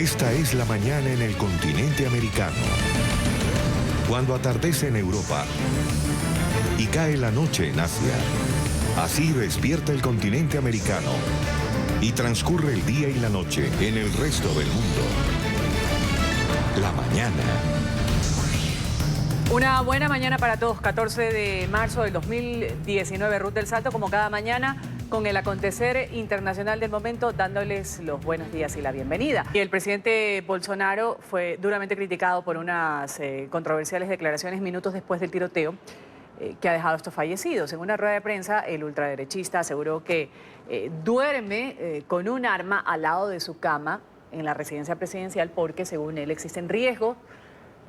Esta es la mañana en el continente americano. Cuando atardece en Europa y cae la noche en Asia. Así despierta el continente americano y transcurre el día y la noche en el resto del mundo. La mañana. Una buena mañana para todos, 14 de marzo del 2019, Ruth del Salto, como cada mañana, con el acontecer internacional del momento, dándoles los buenos días y la bienvenida. Y el presidente Bolsonaro fue duramente criticado por unas controversiales declaraciones minutos después del tiroteo que ha dejado a estos fallecidos. En una rueda de prensa, el ultraderechista aseguró que duerme con un arma al lado de su cama en la residencia presidencial porque, según él, existen riesgos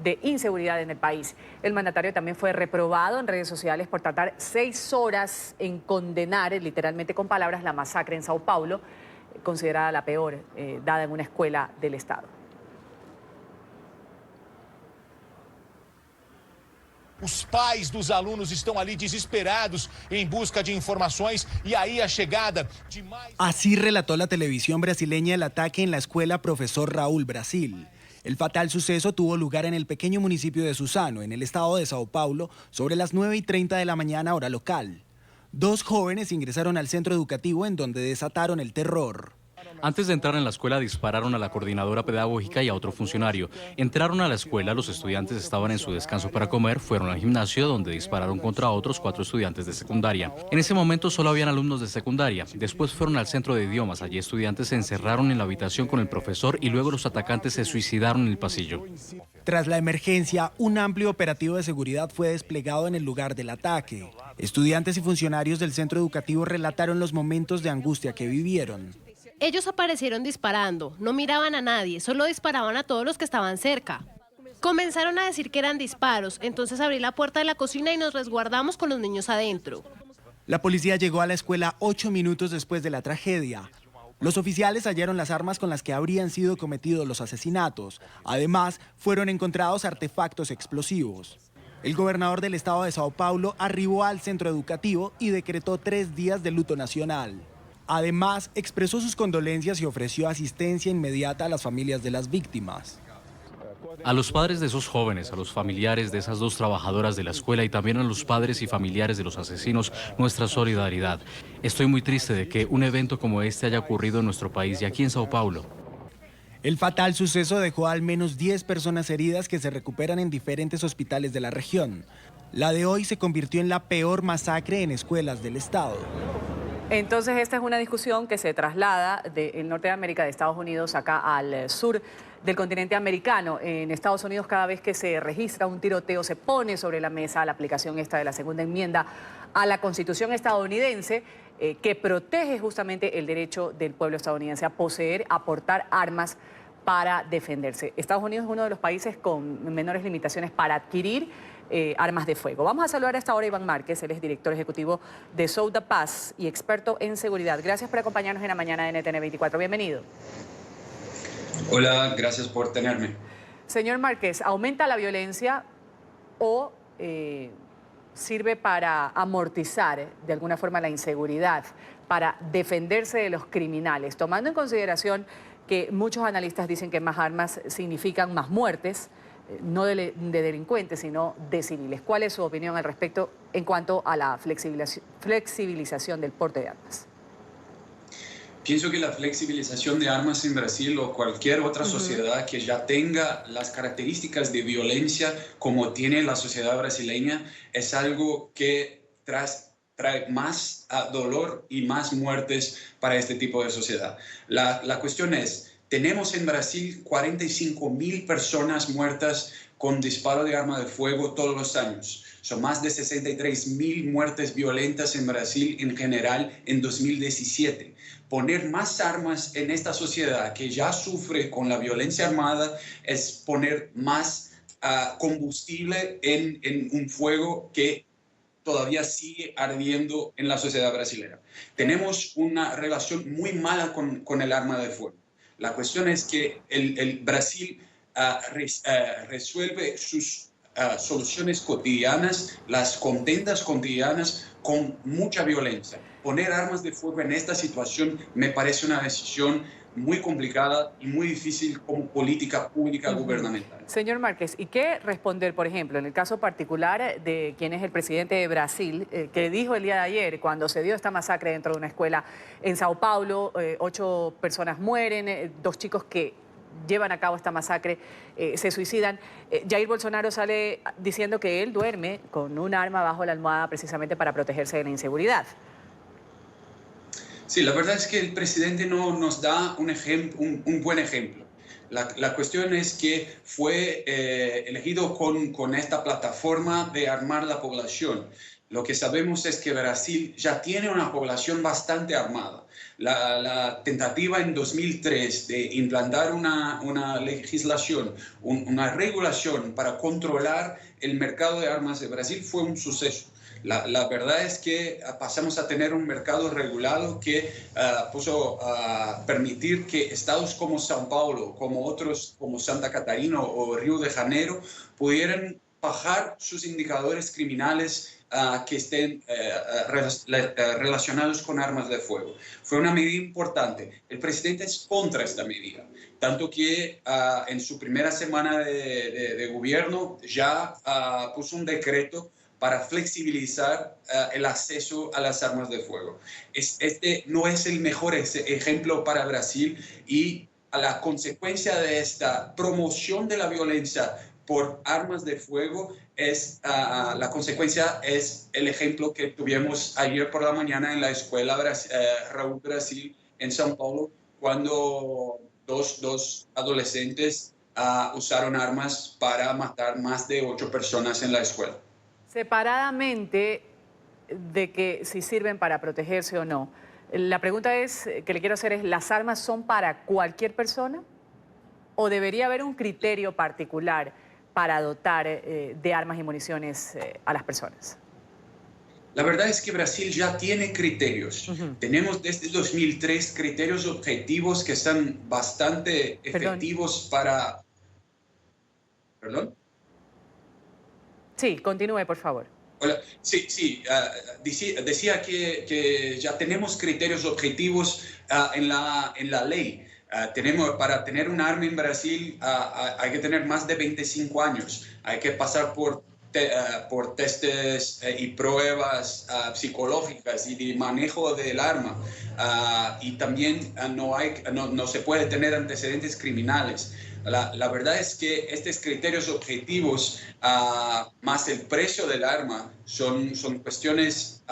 de inseguridad en el país. El mandatario también fue reprobado en redes sociales por tardar 6 horas en condenar, literalmente con palabras, la masacre en Sao Paulo, considerada la peor dada en una escuela del Estado. Os pais dos alunos estão ali desesperados em busca de informações e aí a chegada de mais... Así relató la televisión brasileña el ataque en la escuela Profesor Raúl Brasil. El fatal suceso tuvo lugar en el pequeño municipio de Suzano, en el estado de Sao Paulo, sobre las 9:30 de la mañana hora local. 2 jóvenes ingresaron al centro educativo en donde desataron el terror. Antes de entrar en la escuela dispararon a la coordinadora pedagógica y a otro funcionario. Entraron a la escuela, los estudiantes estaban en su descanso para comer, fueron al gimnasio donde dispararon contra otros 4 estudiantes de secundaria. En ese momento solo habían alumnos de secundaria. Después fueron al centro de idiomas. Allí estudiantes se encerraron en la habitación con el profesor y luego los atacantes se suicidaron en el pasillo. Tras la emergencia, un amplio operativo de seguridad fue desplegado en el lugar del ataque. Estudiantes y funcionarios del centro educativo relataron los momentos de angustia que vivieron. Ellos aparecieron disparando, no miraban a nadie, solo disparaban a todos los que estaban cerca. Comenzaron a decir que eran disparos, entonces abrí la puerta de la cocina y nos resguardamos con los niños adentro. La policía llegó a la escuela 8 minutos después de la tragedia. Los oficiales hallaron las armas con las que habrían sido cometidos los asesinatos. Además, fueron encontrados artefactos explosivos. El gobernador del estado de Sao Paulo arribó al centro educativo y decretó 3 días de luto nacional. Además, expresó sus condolencias y ofreció asistencia inmediata a las familias de las víctimas. A los padres de esos jóvenes, a los familiares de esas 2 trabajadoras de la escuela y también a los padres y familiares de los asesinos, nuestra solidaridad. Estoy muy triste de que un evento como este haya ocurrido en nuestro país y aquí en Sao Paulo. El fatal suceso dejó al menos 10 personas heridas que se recuperan en diferentes hospitales de la región. La de hoy se convirtió en la peor masacre en escuelas del estado. Entonces, esta es una discusión que se traslada del norte de América, de Estados Unidos, acá al sur del continente americano. En Estados Unidos, cada vez que se registra un tiroteo, se pone sobre la mesa la aplicación esta de la segunda enmienda a la Constitución estadounidense, que protege justamente el derecho del pueblo estadounidense a poseer, a portar armas para defenderse. Estados Unidos es uno de los países con menores limitaciones para adquirir armas de fuego. Vamos a saludar a esta hora a Iván Márquez, él es director ejecutivo de Souda Paz y experto en seguridad. Gracias por acompañarnos en la mañana de NTN 24. Bienvenido. Hola, gracias por tenerme. Señor Márquez, ¿aumenta la violencia o sirve para amortizar de alguna forma la inseguridad, para defenderse de los criminales? Tomando en consideración que muchos analistas dicen que más armas significan más muertes, no de delincuentes, sino de civiles. ¿Cuál es su opinión al respecto en cuanto a la flexibilización del porte de armas? Pienso que la flexibilización de armas en Brasil o cualquier otra sociedad que ya tenga las características de violencia como tiene la sociedad brasileña es algo que trae más dolor y más muertes para este tipo de sociedad. La cuestión es, tenemos en Brasil 45.000 personas muertas con disparo de arma de fuego todos los años. Son más de 63.000 muertes violentas en Brasil en general en 2017. Poner más armas en esta sociedad que ya sufre con la violencia armada es poner más combustible en un fuego que todavía sigue ardiendo en la sociedad brasileña. Tenemos una relación muy mala con el arma de fuego. La cuestión es que el Brasil resuelve sus soluciones cotidianas, las contendas cotidianas, con mucha violencia. Poner armas de fuego en esta situación me parece una decisión muy complicada y muy difícil como política pública gubernamental. Señor Márquez, ¿y qué responder, por ejemplo, en el caso particular de quien es el presidente de Brasil, que dijo el día de ayer, cuando se dio esta masacre dentro de una escuela en Sao Paulo, 8 personas mueren, 2 chicos que llevan a cabo esta masacre se suicidan? Jair Bolsonaro sale diciendo que él duerme con un arma bajo la almohada precisamente para protegerse de la inseguridad. Sí, la verdad es que el presidente no nos da un buen ejemplo. La cuestión es que fue elegido con esta plataforma de armar la población. Lo que sabemos es que Brasil ya tiene una población bastante armada. La tentativa en 2003 de implantar una legislación, una regulación para controlar el mercado de armas de Brasil fue un suceso. La verdad es que pasamos a tener un mercado regulado que puso a permitir que estados como São Paulo, como otros como Santa Catarina o Río de Janeiro, pudieran bajar sus indicadores criminales que estén relacionados con armas de fuego. Fue una medida importante. El presidente es contra esta medida, tanto que en su primera semana de gobierno ya puso un decreto para flexibilizar el acceso a las armas de fuego. Este no es el mejor ejemplo para Brasil, y a la consecuencia de esta promoción de la violencia por armas de fuego, la consecuencia es el ejemplo que tuvimos ayer por la mañana en la escuela Raúl Brasil en São Paulo, cuando dos adolescentes usaron armas para matar más de 8 personas en la escuela. Separadamente de que si sirven para protegerse o no, la pregunta que le quiero hacer es, ¿las armas son para cualquier persona o debería haber un criterio particular para dotar de armas y municiones a las personas? La verdad es que Brasil ya tiene criterios. Tenemos desde 2003 criterios objetivos que están bastante efectivos para... ¿Perdón? Sí, continúe, por favor. Hola. Sí, decía que ya tenemos criterios objetivos en la ley. Para tener un arma en Brasil hay que tener más de 25 años. Hay que pasar por testes y pruebas psicológicas y de manejo del arma. Y también no se puede tener antecedentes criminales. La verdad es que estos criterios objetivos, más el precio del arma, son cuestiones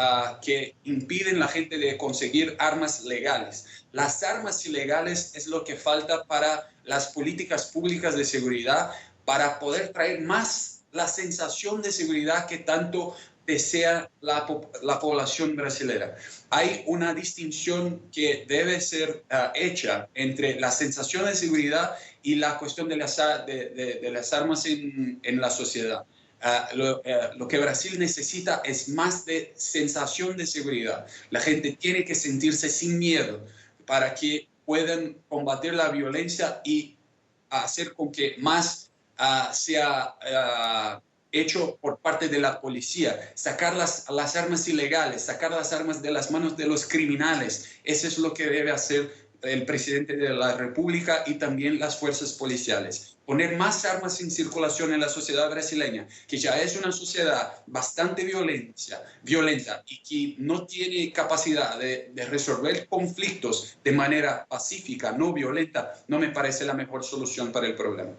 que impiden a la gente de conseguir armas legales. Las armas ilegales es lo que falta para las políticas públicas de seguridad, para poder traer más la sensación de seguridad que tanto desea la población brasileña. Hay una distinción que debe ser hecha entre la sensación de seguridad y la cuestión de las armas en la sociedad. Lo que Brasil necesita es más de sensación de seguridad. La gente tiene que sentirse sin miedo para que puedan combatir la violencia y hacer con que más sea hecho por parte de la policía, sacar las armas ilegales, sacar las armas de las manos de los criminales. Eso es lo que debe hacer el presidente de la República y también las fuerzas policiales. Poner más armas en circulación en la sociedad brasileña, que ya es una sociedad bastante violenta y que no tiene capacidad de resolver conflictos de manera pacífica, no violenta, no me parece la mejor solución para el problema.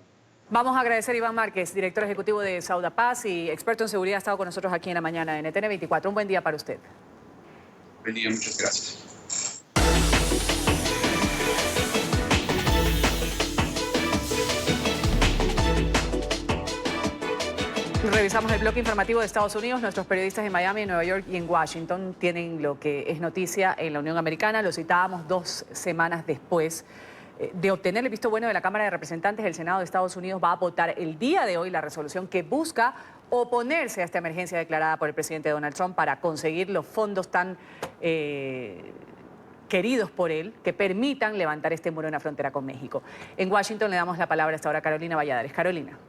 Vamos a agradecer a Iván Márquez, director ejecutivo de Saudapaz y experto en seguridad, ha estado con nosotros aquí en la mañana de NTN 24. Un buen día para usted. Buen día, muchas gracias. Revisamos el bloque informativo de Estados Unidos. Nuestros periodistas en Miami, en Nueva York y en Washington tienen lo que es noticia en la Unión Americana. Lo citábamos 2 semanas después de obtener el visto bueno de la Cámara de Representantes. El Senado de Estados Unidos va a votar el día de hoy la resolución que busca oponerse a esta emergencia declarada por el presidente Donald Trump para conseguir los fondos tan queridos por él, que permitan levantar este muro en la frontera con México. En Washington le damos la palabra hasta ahora a Carolina Valladares. Carolina.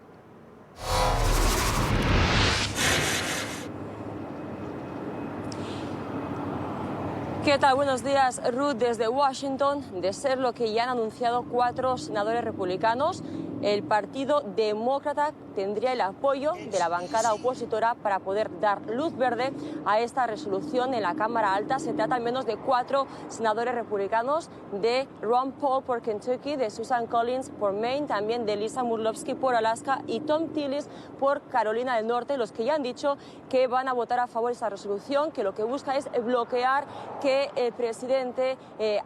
¿Qué tal? Buenos días, Ruth, desde Washington. De ser lo que ya han anunciado 4 senadores republicanos, el Partido Demócrata tendría el apoyo de la bancada opositora para poder dar luz verde a esta resolución en la Cámara Alta. Se trata al menos de 4 senadores republicanos, de Ron Paul por Kentucky, de Susan Collins por Maine, también de Lisa Murkowski por Alaska y Tom Tillis por Carolina del Norte, los que ya han dicho que van a votar a favor de esta resolución, que lo que busca es bloquear que el presidente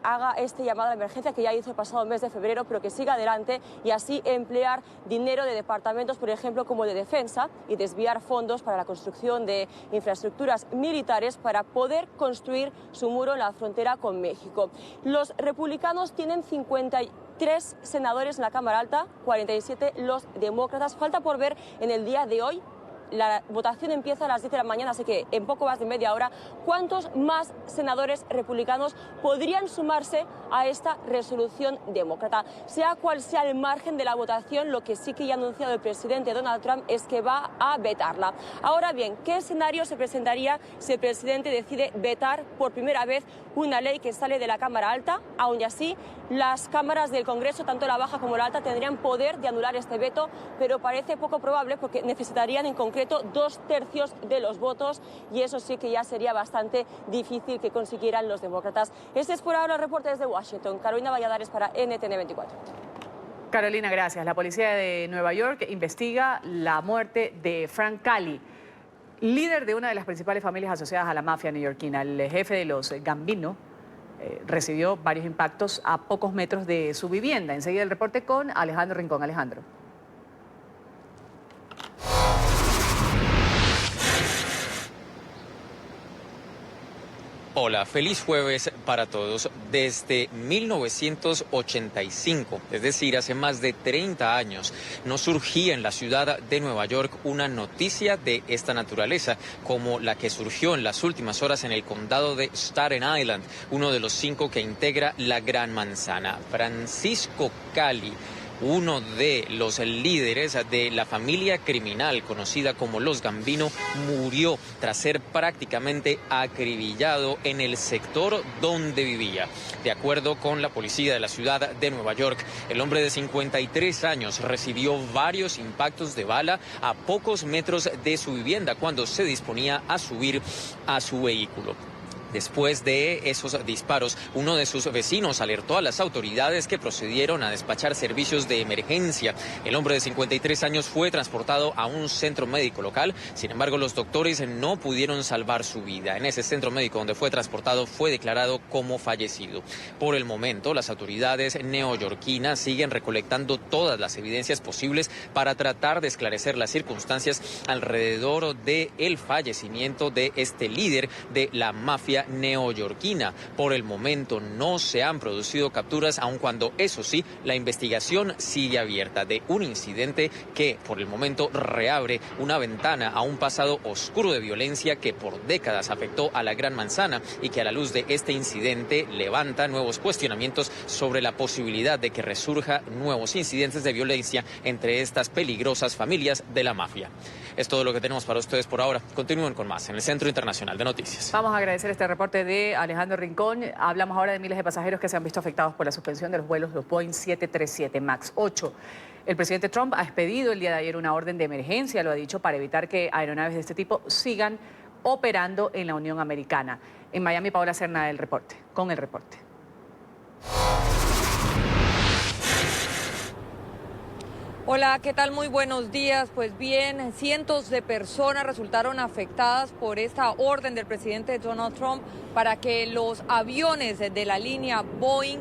haga este llamado a emergencia que ya hizo el pasado mes de febrero, pero que siga adelante y así emplear dinero de departamentos, por ejemplo, como de defensa, y desviar fondos para la construcción de infraestructuras militares para poder construir su muro en la frontera con México. Los republicanos tienen 53 senadores en la Cámara Alta, 47 los demócratas. Falta por ver en el día de hoy. La votación empieza a las 10 de la mañana, así que en poco más de media hora, ¿cuántos más senadores republicanos podrían sumarse a esta resolución demócrata? Sea cual sea el margen de la votación, lo que sí que ya ha anunciado el presidente Donald Trump es que va a vetarla. Ahora bien, ¿qué escenario se presentaría si el presidente decide vetar por primera vez una ley que sale de la Cámara Alta? Aún así, las cámaras del Congreso, tanto la baja como la alta, tendrían poder de anular este veto, pero parece poco probable porque necesitarían en concreto 2/3 de los votos y eso sí que ya sería bastante difícil que consiguieran los demócratas. Este es por ahora el reporte desde Washington. Carolina Valladares para NTN 24. Carolina, gracias. La policía de Nueva York investiga la muerte de Frank Cali, líder de una de las principales familias asociadas a la mafia neoyorquina. El jefe de los Gambino recibió varios impactos a pocos metros de su vivienda. Enseguida el reporte con Alejandro Rincón. Alejandro. Hola, feliz jueves para todos. Desde 1985, es decir, hace más de 30 años, no surgía en la ciudad de Nueva York una noticia de esta naturaleza como la que surgió en las últimas horas en el condado de Staten Island, uno de los 5 que integra la Gran Manzana. Francisco Cali, uno de los líderes de la familia criminal conocida como los Gambino, murió tras ser prácticamente acribillado en el sector donde vivía. De acuerdo con la policía de la ciudad de Nueva York, el hombre de 53 años recibió varios impactos de bala a pocos metros de su vivienda cuando se disponía a subir a su vehículo. Después de esos disparos, uno de sus vecinos alertó a las autoridades que procedieron a despachar servicios de emergencia. El hombre de 53 años fue transportado a un centro médico local, sin embargo los doctores no pudieron salvar su vida. En ese centro médico donde fue transportado fue declarado como fallecido. Por el momento, las autoridades neoyorquinas siguen recolectando todas las evidencias posibles para tratar de esclarecer las circunstancias alrededor del fallecimiento de este líder de la mafia neoyorquina. Por el momento no se han producido capturas, aun cuando, eso sí, la investigación sigue abierta de un incidente que por el momento reabre una ventana a un pasado oscuro de violencia que por décadas afectó a la Gran Manzana y que a la luz de este incidente levanta nuevos cuestionamientos sobre la posibilidad de que resurja nuevos incidentes de violencia entre estas peligrosas familias de la mafia. Es todo lo que tenemos para ustedes por ahora. Continúen con más en el Centro Internacional de Noticias. Vamos a agradecer este reporte de Alejandro Rincón. Hablamos ahora de miles de pasajeros que se han visto afectados por la suspensión de los vuelos los Boeing 737 MAX 8. El presidente Trump ha expedido el día de ayer una orden de emergencia, lo ha dicho, para evitar que aeronaves de este tipo sigan operando en la Unión Americana. En Miami, Paola Cerna, con el reporte. Hola, ¿qué tal? Muy buenos días. Pues bien, cientos de personas resultaron afectadas por esta orden del presidente Donald Trump para que los aviones de la línea Boeing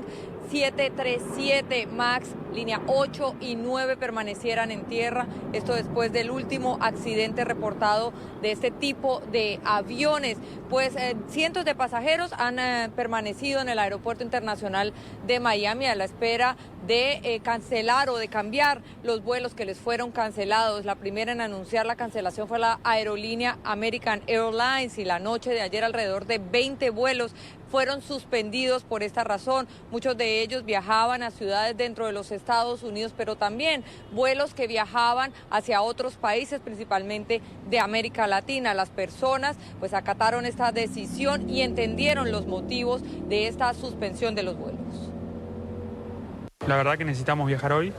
737 MAX, línea 8 y 9 permanecieran en tierra. Esto después del último accidente reportado de este tipo de aviones. Pues cientos de pasajeros han permanecido en el Aeropuerto Internacional de Miami a la espera de cancelar o de cambiar los vuelos que les fueron cancelados. La primera en anunciar la cancelación fue la aerolínea American Airlines y la noche de ayer alrededor de 20 vuelos fueron suspendidos por esta razón. Muchos de ellos viajaban a ciudades dentro de los Estados Unidos, pero también vuelos que viajaban hacia otros países, principalmente de América Latina. Las personas pues acataron esta decisión y entendieron los motivos de esta suspensión de los vuelos. La verdad que necesitamos viajar hoy,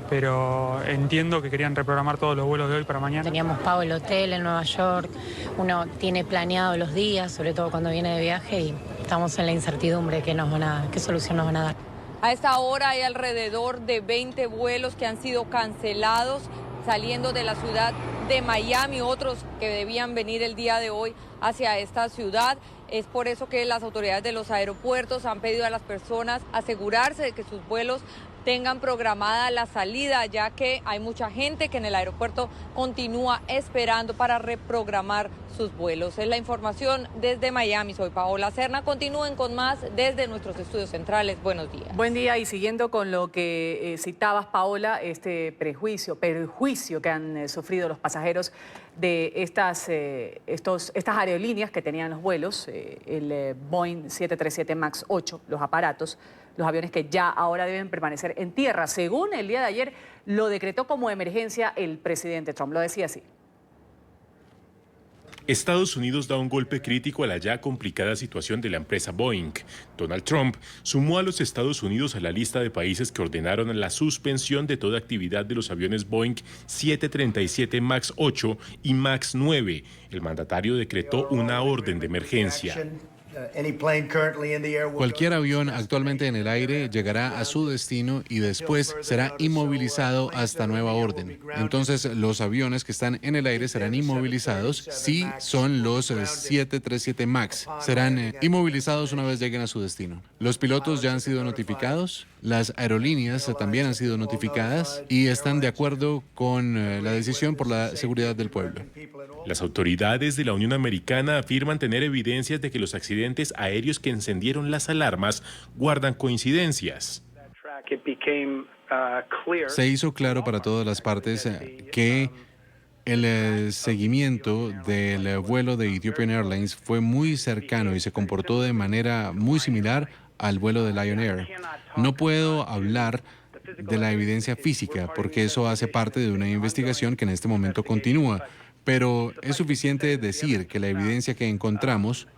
pero entiendo que querían reprogramar todos los vuelos de hoy para mañana. Teníamos pago el hotel en Nueva York, uno tiene planeado los días, sobre todo cuando viene de viaje, y estamos en la incertidumbre qué solución nos van a dar. A esta hora hay alrededor de 20 vuelos que han sido cancelados saliendo de la ciudad de Miami, otros que debían venir el día de hoy hacia esta ciudad. Es por eso que las autoridades de los aeropuertos han pedido a las personas asegurarse de que sus vuelos tengan programada la salida, ya que hay mucha gente que en el aeropuerto continúa esperando para reprogramar sus vuelos. Es la información desde Miami. Soy Paola Serna. Continúen con más desde nuestros estudios centrales. Buenos días. Buen día, y siguiendo con lo que citabas, Paola, este perjuicio que han sufrido los pasajeros de estas aerolíneas que tenían los vuelos, el Boeing 737 MAX 8, los aparatos, los aviones que ya ahora deben permanecer en tierra. Según el día de ayer, lo decretó como emergencia el presidente Trump. Lo decía así. Estados Unidos da un golpe crítico a la ya complicada situación de la empresa Boeing. Donald Trump sumó a los Estados Unidos a la lista de países que ordenaron la suspensión de toda actividad de los aviones Boeing 737 MAX 8 y MAX 9. El mandatario decretó una orden de emergencia. Cualquier avión actualmente en el aire llegará a su destino y después será inmovilizado hasta nueva orden. Entonces, los aviones que están en el aire serán inmovilizados si son los 737 MAX. Serán inmovilizados una vez lleguen a su destino. Los pilotos ya han sido notificados, las aerolíneas también han sido notificadas y están de acuerdo con la decisión por la seguridad del pueblo. Las autoridades de la Unión Americana afirman tener evidencias de que los accidentes aéreos que encendieron las alarmas guardan coincidencias. Se hizo claro para todas las partes que el seguimiento del vuelo de Ethiopian Airlines fue muy cercano y se comportó de manera muy similar al vuelo de Lion Air. No puedo hablar de la evidencia física porque eso hace parte de una investigación que en este momento continúa. Pero es suficiente decir que la evidencia que encontramos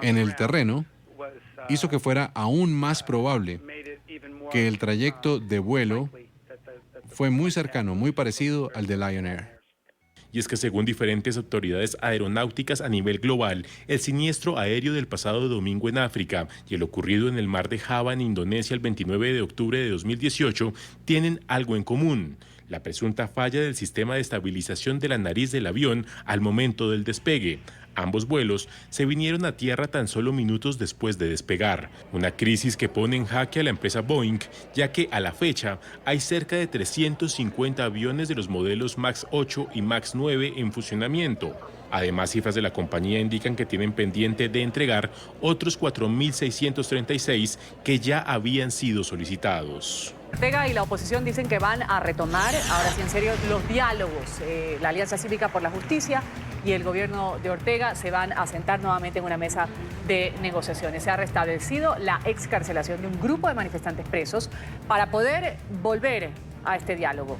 en el terreno hizo que fuera aún más probable que el trayecto de vuelo fue muy cercano, muy parecido al de Lion Air. Y es que según diferentes autoridades aeronáuticas a nivel global, el siniestro aéreo del pasado domingo en África y el ocurrido en el mar de Java en Indonesia el 29 de octubre de 2018 tienen algo en común: la presunta falla del sistema de estabilización de la nariz del avión al momento del despegue. Ambos vuelos se vinieron a tierra tan solo minutos después de despegar. Una crisis que pone en jaque a la empresa Boeing, ya que a la fecha hay cerca de 350 aviones de los modelos MAX 8 y MAX 9 en funcionamiento. Además, cifras de la compañía indican que tienen pendiente de entregar otros 4.636 que ya habían sido solicitados. Ortega y la oposición dicen que van a retomar, ahora sí en serio, los diálogos. La Alianza Cívica por la Justicia y el gobierno de Ortega se van a sentar nuevamente en una mesa de negociaciones. Se ha restablecido la excarcelación de un grupo de manifestantes presos para poder volver a este diálogo.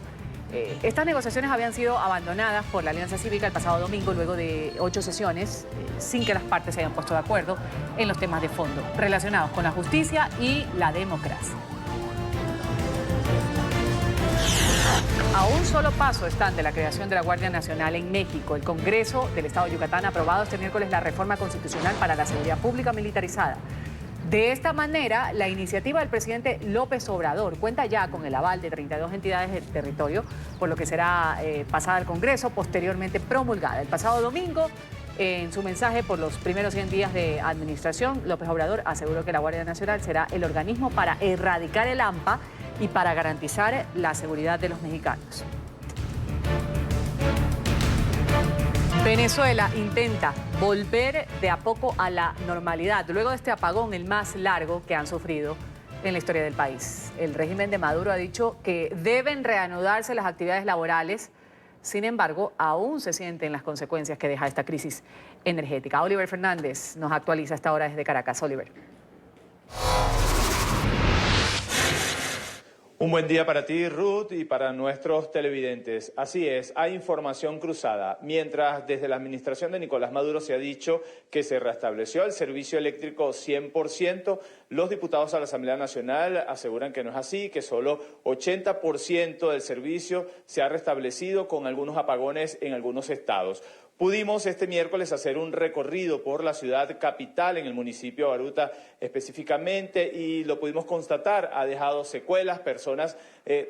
Estas negociaciones habían sido abandonadas por la Alianza Cívica el pasado domingo luego de 8 sesiones sin que las partes se hayan puesto de acuerdo en los temas de fondo relacionados con la justicia y la democracia. A un solo paso están de la creación de la Guardia Nacional en México. El Congreso del Estado de Yucatán ha aprobado este miércoles la reforma constitucional para la seguridad pública militarizada. De esta manera, la iniciativa del presidente López Obrador cuenta ya con el aval de 32 entidades del territorio, por lo que será pasada al Congreso, posteriormente promulgada. El pasado domingo, en su mensaje por los primeros 100 días de administración, López Obrador aseguró que la Guardia Nacional será el organismo para erradicar el AMPA y para garantizar la seguridad de los mexicanos. Venezuela intenta volver de a poco a la normalidad luego de este apagón, el más largo que han sufrido en la historia del país. El régimen de Maduro ha dicho que deben reanudarse las actividades laborales Sin embargo, aún se sienten las consecuencias que deja esta crisis energética. Oliver Fernández nos actualiza a esta hora desde Caracas. Oliver. Un buen día para ti, Ruth, y para nuestros televidentes. Así es, hay información cruzada. Mientras desde la administración de Nicolás Maduro se ha dicho que se restableció el servicio eléctrico 100%, los diputados a la Asamblea Nacional aseguran que no es así, que solo 80% del servicio se ha restablecido con algunos apagones en algunos estados. Pudimos este miércoles hacer un recorrido por la ciudad capital, en el municipio de Baruta específicamente, y lo pudimos constatar, ha dejado secuelas, personas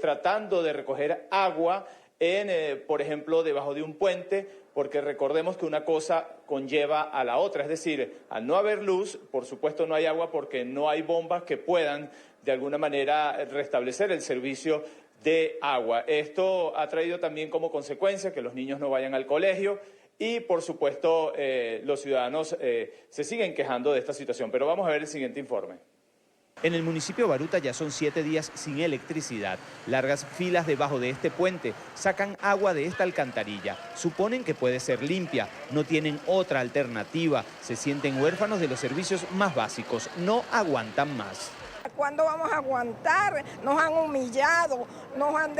tratando de recoger agua, por ejemplo, debajo de un puente, porque recordemos que una cosa conlleva a la otra, es decir, al no haber luz, por supuesto no hay agua porque no hay bombas que puedan de alguna manera restablecer el servicio de agua. Esto ha traído también como consecuencia que los niños no vayan al colegio. Y, por supuesto, los ciudadanos se siguen quejando de esta situación. Pero vamos a ver el siguiente informe. En el municipio de Baruta ya son 7 días sin electricidad. Largas filas debajo de este puente sacan agua de esta alcantarilla. Suponen que puede ser limpia, no tienen otra alternativa. Se sienten huérfanos de los servicios más básicos. No aguantan más. ¿Cuándo vamos a aguantar? Nos han humillado, nos han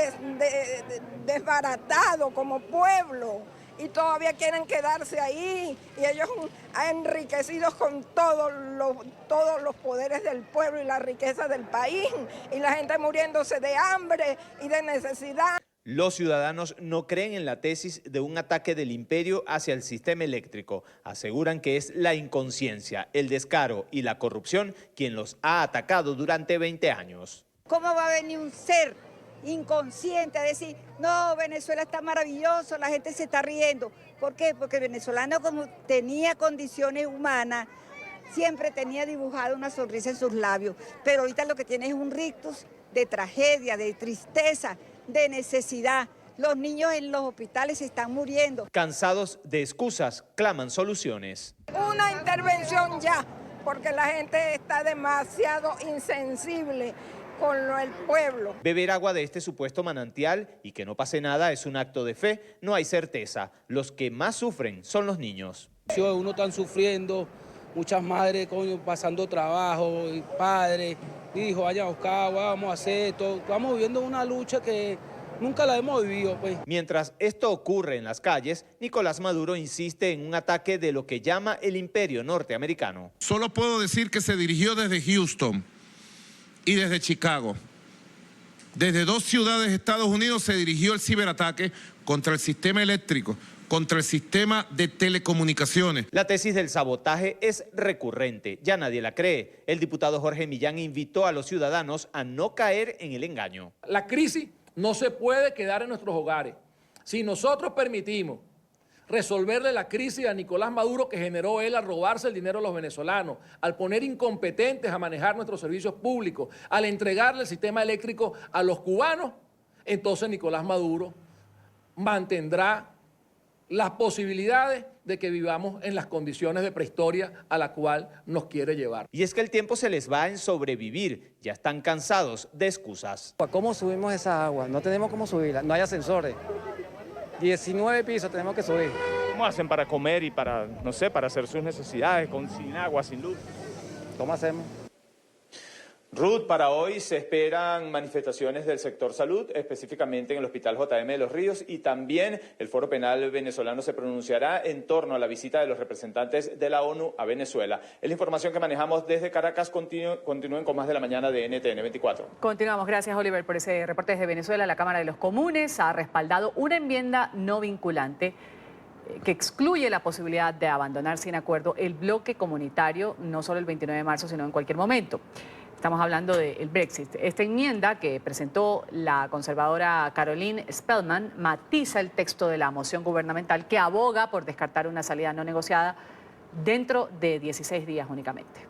desbaratado como pueblo. Y todavía quieren quedarse ahí, y ellos enriquecidos con todos los poderes del pueblo y la riqueza del país, y la gente muriéndose de hambre y de necesidad. Los ciudadanos no creen en la tesis de un ataque del imperio hacia el sistema eléctrico. Aseguran que es la inconsciencia, el descaro y la corrupción quien los ha atacado durante 20 años. ¿Cómo va a venir un ser inconsciente a decir, no, Venezuela está maravilloso, la gente se está riendo? ¿Por qué? Porque el venezolano, como tenía condiciones humanas, siempre tenía dibujada una sonrisa en sus labios, pero ahorita lo que tiene es un rictus de tragedia, de tristeza, de necesidad. Los niños en los hospitales se están muriendo. Cansados de excusas, claman soluciones. Una intervención ya, porque la gente está demasiado insensible con el pueblo. Beber agua de este supuesto manantial y que no pase nada es un acto de fe, no hay certeza. Los que más sufren son los niños. Uno está sufriendo, muchas madres pasando trabajo, padres, hijos, vayan a buscar agua, vamos a hacer esto. Estamos viviendo una lucha que nunca la hemos vivido, pues. Mientras esto ocurre en las calles, Nicolás Maduro insiste en un ataque de lo que llama el imperio norteamericano. Solo puedo decir que se dirigió desde Houston y desde Chicago. Desde 2 ciudades de Estados Unidos se dirigió el ciberataque contra el sistema eléctrico, contra el sistema de telecomunicaciones. La tesis del sabotaje es recurrente, ya nadie la cree. El diputado Jorge Millán invitó a los ciudadanos a no caer en el engaño. La crisis no se puede quedar en nuestros hogares. Si nosotros permitimos resolverle la crisis a Nicolás Maduro que generó él al robarse el dinero de los venezolanos, al poner incompetentes a manejar nuestros servicios públicos, al entregarle el sistema eléctrico a los cubanos, entonces Nicolás Maduro mantendrá las posibilidades de que vivamos en las condiciones de prehistoria a la cual nos quiere llevar. Y es que el tiempo se les va en sobrevivir, ya están cansados de excusas. ¿Cómo subimos esa agua? No tenemos cómo subirla, no hay ascensores. 19 pisos tenemos que subir. ¿Cómo hacen para comer y para, no sé, para hacer sus necesidades sin agua, sin luz? ¿Cómo hacemos? Ruth, para hoy se esperan manifestaciones del sector salud, específicamente en el Hospital JM de Los Ríos, y también el Foro Penal venezolano se pronunciará en torno a la visita de los representantes de la ONU a Venezuela. Es la información que manejamos desde Caracas. Continúen con más de la mañana de NTN 24. Continuamos. Gracias, Oliver, por ese reporte desde Venezuela. La Cámara de los Comunes ha respaldado una enmienda no vinculante que excluye la posibilidad de abandonar sin acuerdo el bloque comunitario, no solo el 29 de marzo, sino en cualquier momento. Estamos hablando del Brexit. Esta enmienda que presentó la conservadora Caroline Spellman matiza el texto de la moción gubernamental que aboga por descartar una salida no negociada dentro de 16 días únicamente.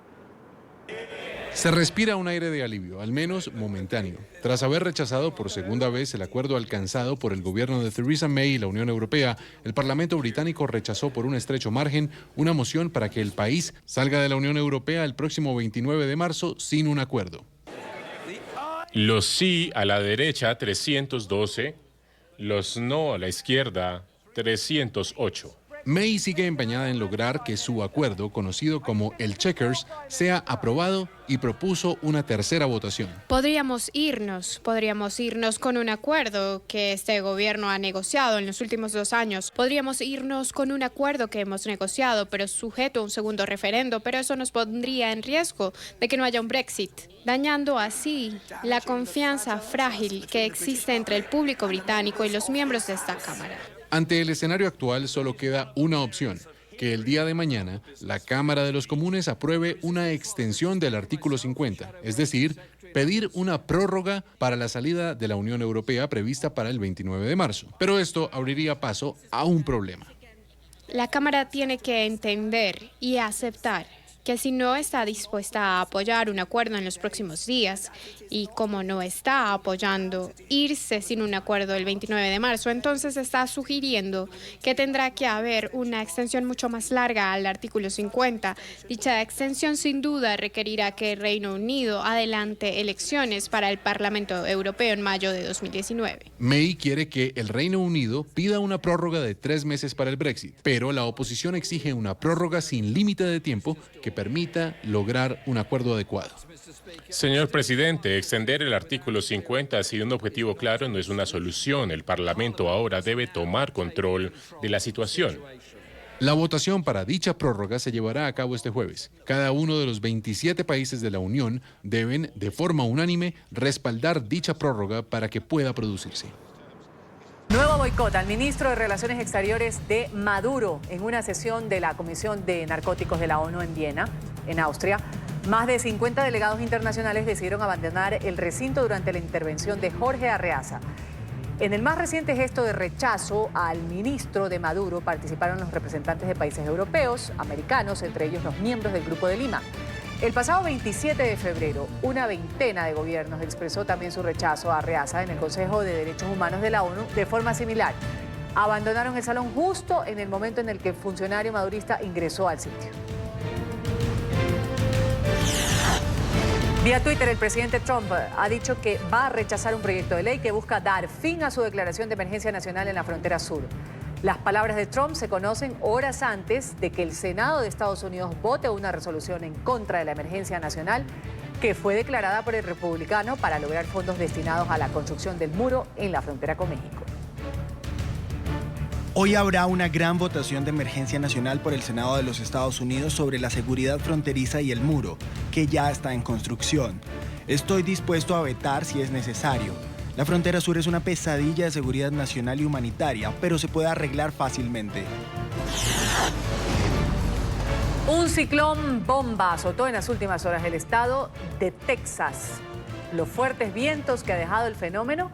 Se respira un aire de alivio, al menos momentáneo, tras haber rechazado por segunda vez el acuerdo alcanzado por el gobierno de Theresa May y la Unión Europea. El Parlamento británico rechazó por un estrecho margen una moción para que el país salga de la Unión Europea el próximo 29 de marzo sin un acuerdo. Los sí a la derecha, 312, Los no a la izquierda, 308. May sigue empeñada en lograr que su acuerdo, conocido como el Checkers, sea aprobado y propuso una tercera votación. Podríamos irnos con un acuerdo que este gobierno ha negociado en los últimos 2 años. Podríamos irnos con un acuerdo que hemos negociado, pero sujeto a un segundo referendo, pero eso nos pondría en riesgo de que no haya un Brexit, dañando así la confianza frágil que existe entre el público británico y los miembros de esta Cámara. Ante el escenario actual solo queda una opción, que el día de mañana la Cámara de los Comunes apruebe una extensión del artículo 50, es decir, pedir una prórroga para la salida de la Unión Europea prevista para el 29 de marzo. Pero esto abriría paso a un problema. La Cámara tiene que entender y aceptar que si no está dispuesta a apoyar un acuerdo en los próximos días, y como no está apoyando irse sin un acuerdo el 29 de marzo, entonces está sugiriendo que tendrá que haber una extensión mucho más larga al artículo 50. Dicha extensión sin duda requerirá que el Reino Unido adelante elecciones para el Parlamento Europeo en mayo de 2019. May quiere que el Reino Unido pida una prórroga de 3 meses para el Brexit, pero la oposición exige una prórroga sin límite de tiempo que permita lograr un acuerdo adecuado. Señor presidente, extender el artículo 50 ha sido un objetivo claro, no es una solución. El Parlamento ahora debe tomar control de la situación. La votación para dicha prórroga se llevará a cabo este jueves. Cada uno de los 27 países de la Unión deben, de forma unánime, respaldar dicha prórroga para que pueda producirse. Nuevo boicot al ministro de Relaciones Exteriores de Maduro en una sesión de la Comisión de Narcóticos de la ONU en Viena, en Austria. Más de 50 delegados internacionales decidieron abandonar el recinto durante la intervención de Jorge Arreaza. En el más reciente gesto de rechazo al ministro de Maduro participaron los representantes de países europeos, americanos, entre ellos los miembros del Grupo de Lima. El pasado 27 de febrero, una veintena de gobiernos expresó también su rechazo a Arreaza en el Consejo de Derechos Humanos de la ONU de forma similar. Abandonaron el salón justo en el momento en el que el funcionario madurista ingresó al sitio. Vía Twitter, el presidente Trump ha dicho que va a rechazar un proyecto de ley que busca dar fin a su declaración de emergencia nacional en la frontera sur. Las palabras de Trump se conocen horas antes de que el Senado de Estados Unidos vote una resolución en contra de la emergencia nacional que fue declarada por el republicano para lograr fondos destinados a la construcción del muro en la frontera con México. Hoy habrá una gran votación de emergencia nacional por el Senado de los Estados Unidos sobre la seguridad fronteriza y el muro, que ya está en construcción. Estoy dispuesto a vetar si es necesario. La frontera sur es una pesadilla de seguridad nacional y humanitaria, pero se puede arreglar fácilmente. Un ciclón bomba azotó en las últimas horas el estado de Texas. Los fuertes vientos que ha dejado el fenómeno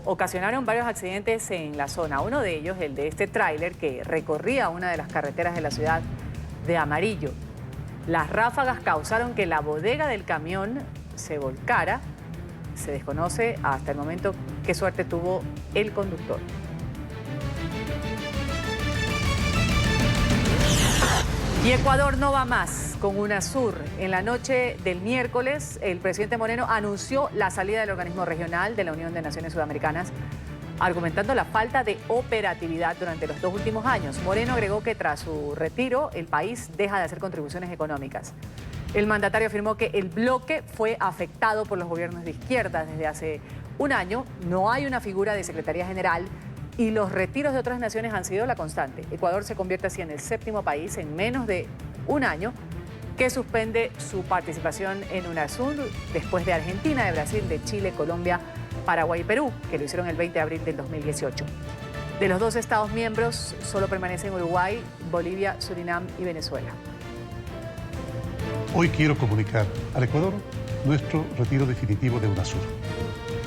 ocasionaron varios accidentes en la zona. Uno de ellos, el de este tráiler que recorría una de las carreteras de la ciudad de Amarillo. Las ráfagas causaron que la bodega del camión se volcara. Se desconoce hasta el momento qué suerte tuvo el conductor. Y Ecuador no va más con UNASUR. En la noche del miércoles, el presidente Moreno anunció la salida del organismo regional de la Unión de Naciones Sudamericanas, argumentando la falta de operatividad durante los 2 últimos años. Moreno agregó que tras su retiro, el país deja de hacer contribuciones económicas. El mandatario afirmó que el bloque fue afectado por los gobiernos de izquierda desde hace un año. No hay una figura de secretaría general y los retiros de otras naciones han sido la constante. Ecuador se convierte así en el 7º país en menos de un año que suspende su participación en UNASUR después de Argentina, de Brasil, de Chile, Colombia, Paraguay y Perú, que lo hicieron el 20 de abril del 2018. De los 2 estados miembros, solo permanecen Uruguay, Bolivia, Surinam y Venezuela. Hoy quiero comunicar al Ecuador nuestro retiro definitivo de UNASUR.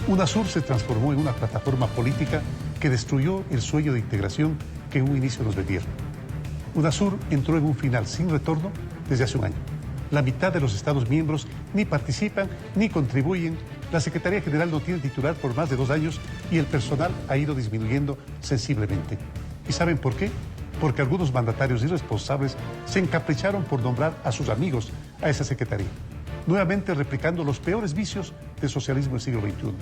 UNASUR se transformó en una plataforma política que destruyó el sueño de integración que en un inicio nos vendieron. UNASUR entró en un final sin retorno desde hace un año. La mitad de los Estados miembros ni participan ni contribuyen. La Secretaría General no tiene titular por más de 2 años y el personal ha ido disminuyendo sensiblemente. ¿Y saben por qué? Porque algunos mandatarios irresponsables se encapricharon por nombrar a sus amigos a esa secretaría, nuevamente replicando los peores vicios del socialismo del siglo XXI.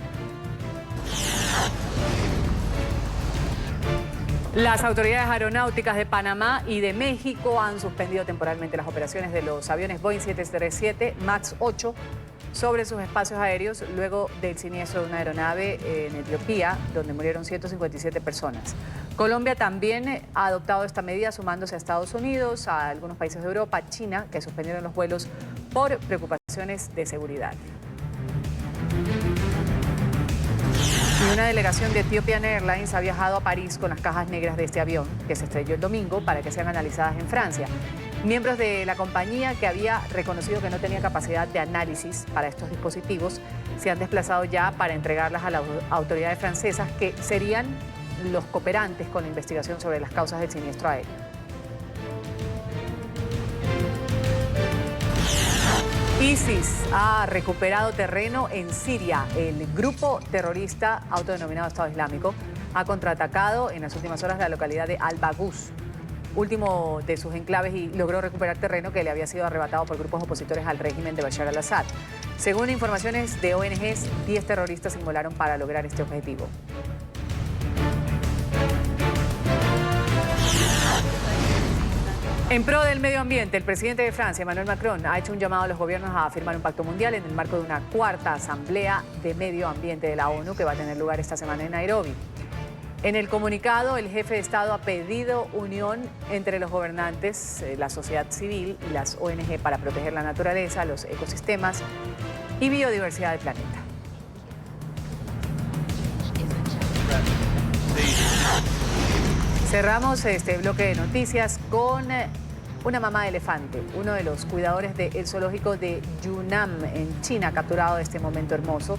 Las autoridades aeronáuticas de Panamá y de México han suspendido temporalmente las operaciones de los aviones Boeing 737 MAX 8 sobre sus espacios aéreos luego del siniestro de una aeronave en Etiopía, donde murieron 157 personas. Colombia también ha adoptado esta medida, sumándose a Estados Unidos, a algunos países de Europa, China, que suspendieron los vuelos por preocupaciones de seguridad. Y una delegación de Ethiopian Airlines ha viajado a París con las cajas negras de este avión, que se estrelló el domingo, para que sean analizadas en Francia. Miembros de la compañía, que había reconocido que no tenía capacidad de análisis para estos dispositivos, se han desplazado ya para entregarlas a las autoridades francesas, que serían los cooperantes con la investigación sobre las causas del siniestro aéreo. ISIS ha recuperado terreno en Siria. El grupo terrorista autodenominado Estado Islámico ha contraatacado en las últimas horas la localidad de Al-Baghuz, último de sus enclaves, y logró recuperar terreno que le había sido arrebatado por grupos opositores al régimen de Bashar al-Assad. Según informaciones de ONGs, 10 terroristas se inmolaron para lograr este objetivo. En pro del medio ambiente, el presidente de Francia, Emmanuel Macron, ha hecho un llamado a los gobiernos a firmar un pacto mundial en el marco de una cuarta asamblea de medio ambiente de la ONU que va a tener lugar esta semana en Nairobi. En el comunicado, el jefe de Estado ha pedido unión entre los gobernantes, la sociedad civil y las ONG para proteger la naturaleza, los ecosistemas y biodiversidad del planeta. Cerramos este bloque de noticias con una mamá de elefante, uno de los cuidadores del zoológico de Yunnan en China, capturado de este momento hermoso,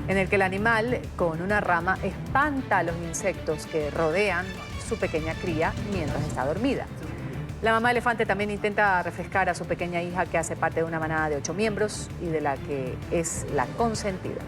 en el que el animal con una rama espanta a los insectos que rodean su pequeña cría mientras está dormida. La mamá elefante también intenta refrescar a su pequeña hija, que hace parte de una manada de 8 miembros y de la que es la consentida.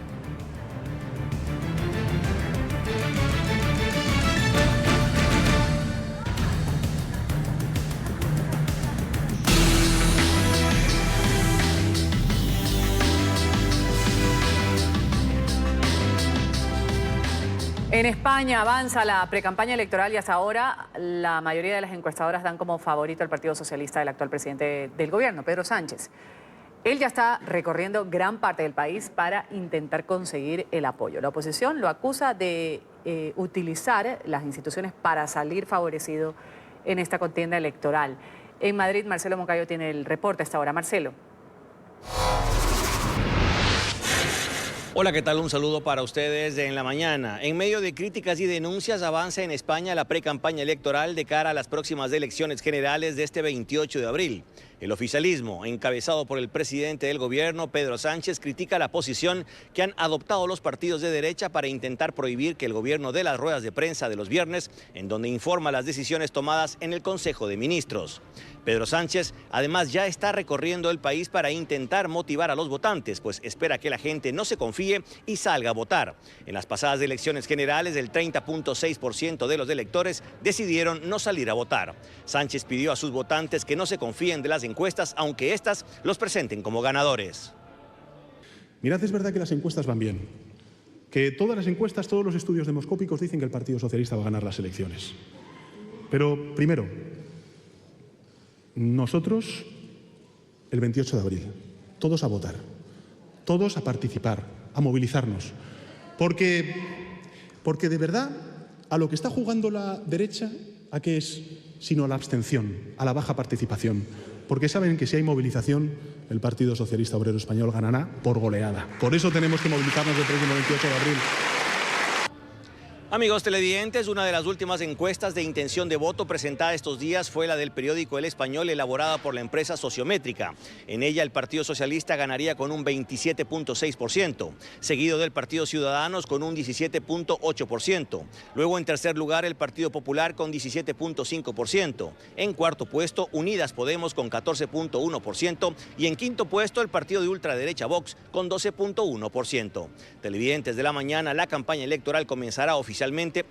En España avanza la precampaña electoral y hasta ahora la mayoría de las encuestadoras dan como favorito al Partido Socialista del actual presidente del gobierno, Pedro Sánchez. Él ya está recorriendo gran parte del país para intentar conseguir el apoyo. La oposición lo acusa de utilizar las instituciones para salir favorecido en esta contienda electoral. En Madrid, Marcelo Moncayo tiene el reporte hasta ahora. Marcelo. Hola, ¿qué tal? Un saludo para ustedes en la mañana. En medio de críticas y denuncias, avanza en España la precampaña electoral de cara a las próximas elecciones generales de este 28 de abril. El oficialismo, encabezado por el presidente del gobierno, Pedro Sánchez, critica la posición que han adoptado los partidos de derecha para intentar prohibir que el gobierno dé las ruedas de prensa de los viernes, en donde informa las decisiones tomadas en el Consejo de Ministros. Pedro Sánchez, además, ya está recorriendo el país para intentar motivar a los votantes, pues espera que la gente no se confíe y salga a votar. En las pasadas elecciones generales, el 30.6% de los electores decidieron no salir a votar. Sánchez pidió a sus votantes que no se confíen de las encuestas, aunque éstas los presenten como ganadores. Mirad, es verdad que las encuestas van bien, que todas las encuestas, todos los estudios demoscópicos dicen que el Partido Socialista va a ganar las elecciones. Pero, primero, nosotros, el 28 de abril, todos a votar, todos a participar, a movilizarnos, porque de verdad a lo que está jugando la derecha, ¿a qué es? Sino a la abstención, a la baja participación, porque saben que si hay movilización, el Partido Socialista Obrero Español ganará por goleada. Por eso tenemos que movilizarnos el próximo 28 de abril. Amigos televidentes, una de las últimas encuestas de intención de voto presentada estos días fue la del periódico El Español, elaborada por la empresa Sociométrica. En ella el Partido Socialista ganaría con un 27.6%, seguido del Partido Ciudadanos con un 17.8%. Luego, en tercer lugar, el Partido Popular con 17.5%. En cuarto puesto, Unidas Podemos con 14.1%. Y en quinto puesto, el partido de ultraderecha Vox con 12.1%. Televidentes de la mañana, la campaña electoral comenzará oficialmente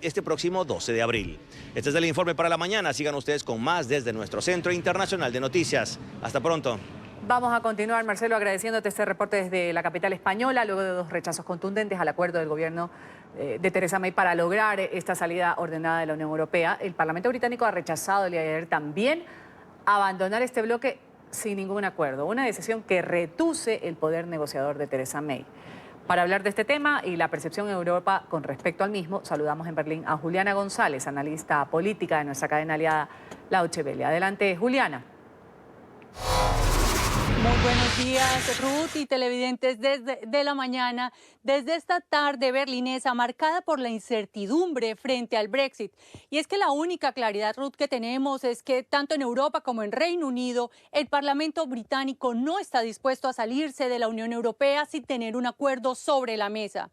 este próximo 12 de abril. Este es el informe para la mañana. Sigan ustedes con más desde nuestro Centro Internacional de Noticias. Hasta pronto. Vamos a continuar, Marcelo, agradeciéndote este reporte desde la capital española, luego de 2 rechazos contundentes al acuerdo del gobierno de Theresa May para lograr esta salida ordenada de la Unión Europea. El Parlamento británico ha rechazado el día de ayer también abandonar este bloque sin ningún acuerdo, una decisión que reduce el poder negociador de Theresa May. Para hablar de este tema y la percepción en Europa con respecto al mismo, saludamos en Berlín a Juliana González, analista política de nuestra cadena aliada La Deutsche Welle. Adelante, Juliana. Muy buenos días, Ruth y televidentes de la mañana. Desde esta tarde berlinesa marcada por la incertidumbre frente al Brexit. Y es que la única claridad, Ruth, que tenemos es que tanto en Europa como en Reino Unido, el Parlamento británico no está dispuesto a salirse de la Unión Europea sin tener un acuerdo sobre la mesa.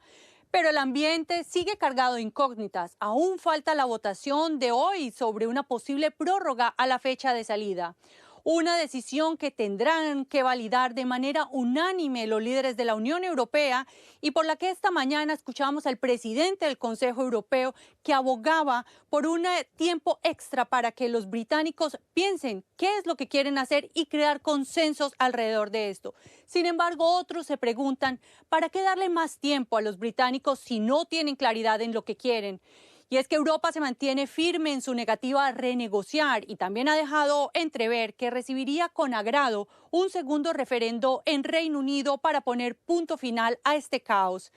Pero el ambiente sigue cargado de incógnitas. Aún falta la votación de hoy sobre una posible prórroga a la fecha de salida. Una decisión que tendrán que validar de manera unánime los líderes de la Unión Europea y por la que esta mañana escuchamos al presidente del Consejo Europeo que abogaba por un tiempo extra para que los británicos piensen qué es lo que quieren hacer y crear consensos alrededor de esto. Sin embargo, otros se preguntan, ¿para qué darle más tiempo a los británicos si no tienen claridad en lo que quieren? Y es que Europa se mantiene firme en su negativa a renegociar y también ha dejado entrever que recibiría con agrado un segundo referendo en Reino Unido para poner punto final a este caos.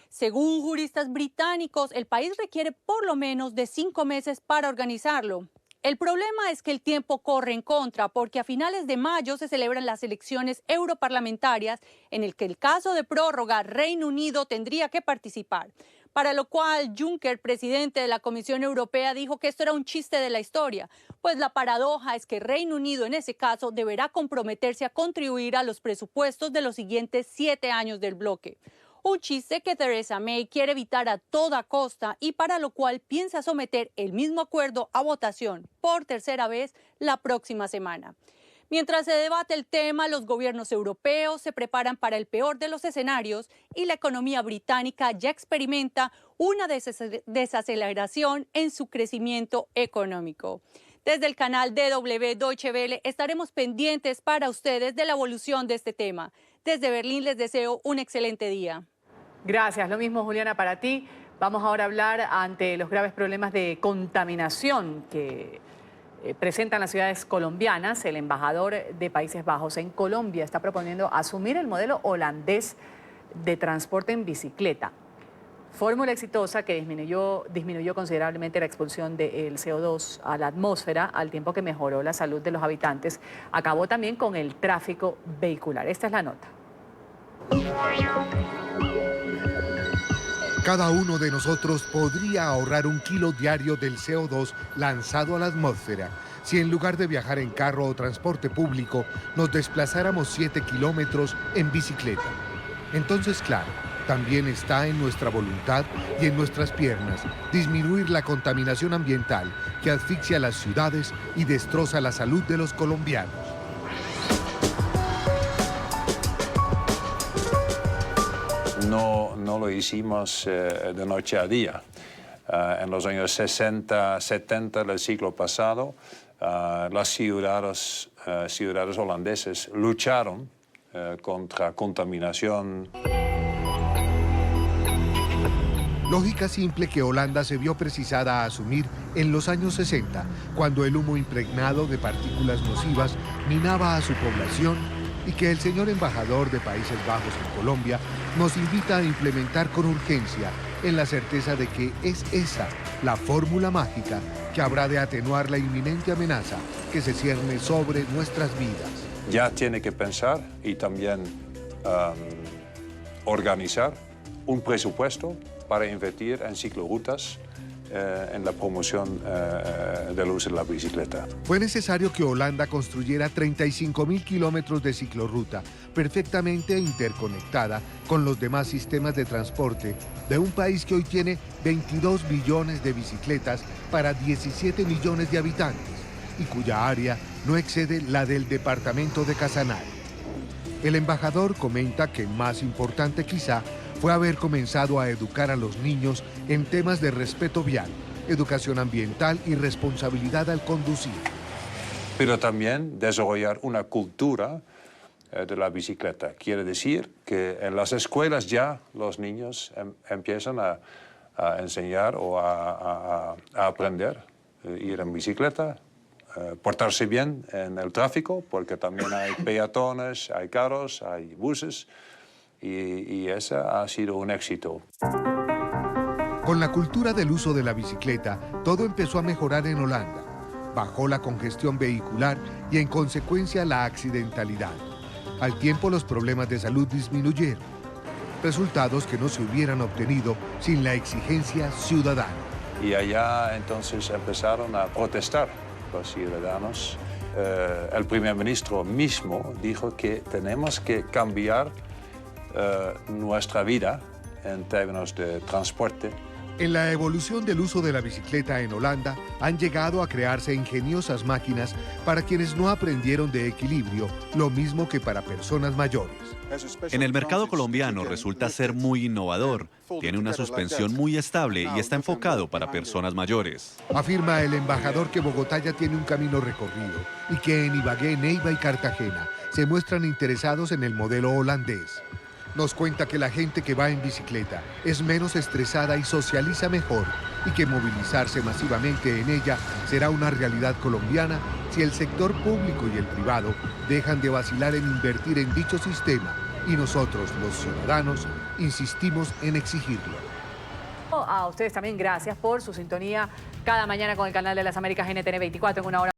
Según juristas británicos, el país requiere por lo menos de 5 meses para organizarlo. El problema es que el tiempo corre en contra porque a finales de mayo se celebran las elecciones europarlamentarias en el que el caso de prórroga Reino Unido tendría que participar. Para lo cual Juncker, presidente de la Comisión Europea, dijo que esto era un chiste de la historia, pues la paradoja es que Reino Unido en ese caso deberá comprometerse a contribuir a los presupuestos de los siguientes 7 años del bloque. Un chiste que Theresa May quiere evitar a toda costa y para lo cual piensa someter el mismo acuerdo a votación por tercera vez la próxima semana. Mientras se debate el tema, los gobiernos europeos se preparan para el peor de los escenarios y la economía británica ya experimenta una desaceleración en su crecimiento económico. Desde el canal DW Deutsche Welle estaremos pendientes para ustedes de la evolución de este tema. Desde Berlín les deseo un excelente día. Gracias, lo mismo Juliana para ti. Vamos ahora a hablar ante los graves problemas de contaminación que presentan las ciudades colombianas. El embajador de Países Bajos en Colombia está proponiendo asumir el modelo holandés de transporte en bicicleta. Fórmula exitosa que disminuyó considerablemente la expulsión del CO2 a la atmósfera al tiempo que mejoró la salud de los habitantes. Acabó también con el tráfico vehicular. Esta es la nota. Cada uno de nosotros podría ahorrar 1 kilo diario del CO2 lanzado a la atmósfera si en lugar de viajar en carro o transporte público nos desplazáramos 7 kilómetros en bicicleta. Entonces, claro, también está en nuestra voluntad y en nuestras piernas disminuir la contaminación ambiental que asfixia las ciudades y destroza la salud de los colombianos. No lo hicimos de noche a día. En los años 60, 70 del siglo pasado, las ciudades holandeses lucharon contra contaminación. Lógica simple que Holanda se vio precisada a asumir en los años 60, cuando el humo impregnado de partículas nocivas minaba a su población y que el señor embajador de Países Bajos en Colombia nos invita a implementar con urgencia en la certeza de que es esa la fórmula mágica que habrá de atenuar la inminente amenaza que se cierne sobre nuestras vidas. Ya tiene que pensar y también organizar un presupuesto para invertir en ciclorrutas, en la promoción del uso de la bicicleta. Fue necesario que Holanda construyera 35.000 kilómetros de ciclorruta perfectamente interconectada con los demás sistemas de transporte de un país que hoy tiene 22 millones de bicicletas para 17 millones de habitantes y cuya área no excede la del departamento de Casanare. El embajador comenta que más importante quizá fue haber comenzado a educar a los niños en temas de respeto vial, educación ambiental y responsabilidad al conducir. Pero también desarrollar una cultura de la bicicleta. Quiere decir que en las escuelas ya los niños empiezan a enseñar o a aprender a ir en bicicleta, portarse bien en el tráfico, porque también hay peatones, hay carros, hay buses, y ese ha sido un éxito. Con la cultura del uso de la bicicleta, todo empezó a mejorar en Holanda. Bajó la congestión vehicular y en consecuencia la accidentalidad. Al tiempo los problemas de salud disminuyeron. Resultados que no se hubieran obtenido sin la exigencia ciudadana. Y allá entonces empezaron a protestar los ciudadanos. El primer ministro mismo dijo que tenemos que cambiar nuestra vida en términos de transporte. En la evolución del uso de la bicicleta en Holanda han llegado a crearse ingeniosas máquinas para quienes no aprendieron de equilibrio, lo mismo que para personas mayores. En el mercado colombiano resulta ser muy innovador, tiene una suspensión muy estable y está enfocado para personas mayores. Afirma el embajador que Bogotá ya tiene un camino recorrido y que en Ibagué, Neiva y Cartagena se muestran interesados en el modelo holandés. Nos cuenta que la gente que va en bicicleta es menos estresada y socializa mejor, y que movilizarse masivamente en ella será una realidad colombiana si el sector público y el privado dejan de vacilar en invertir en dicho sistema y nosotros, los ciudadanos, insistimos en exigirlo. A ustedes también gracias por su sintonía cada mañana con el canal de las Américas NTN 24 en una hora.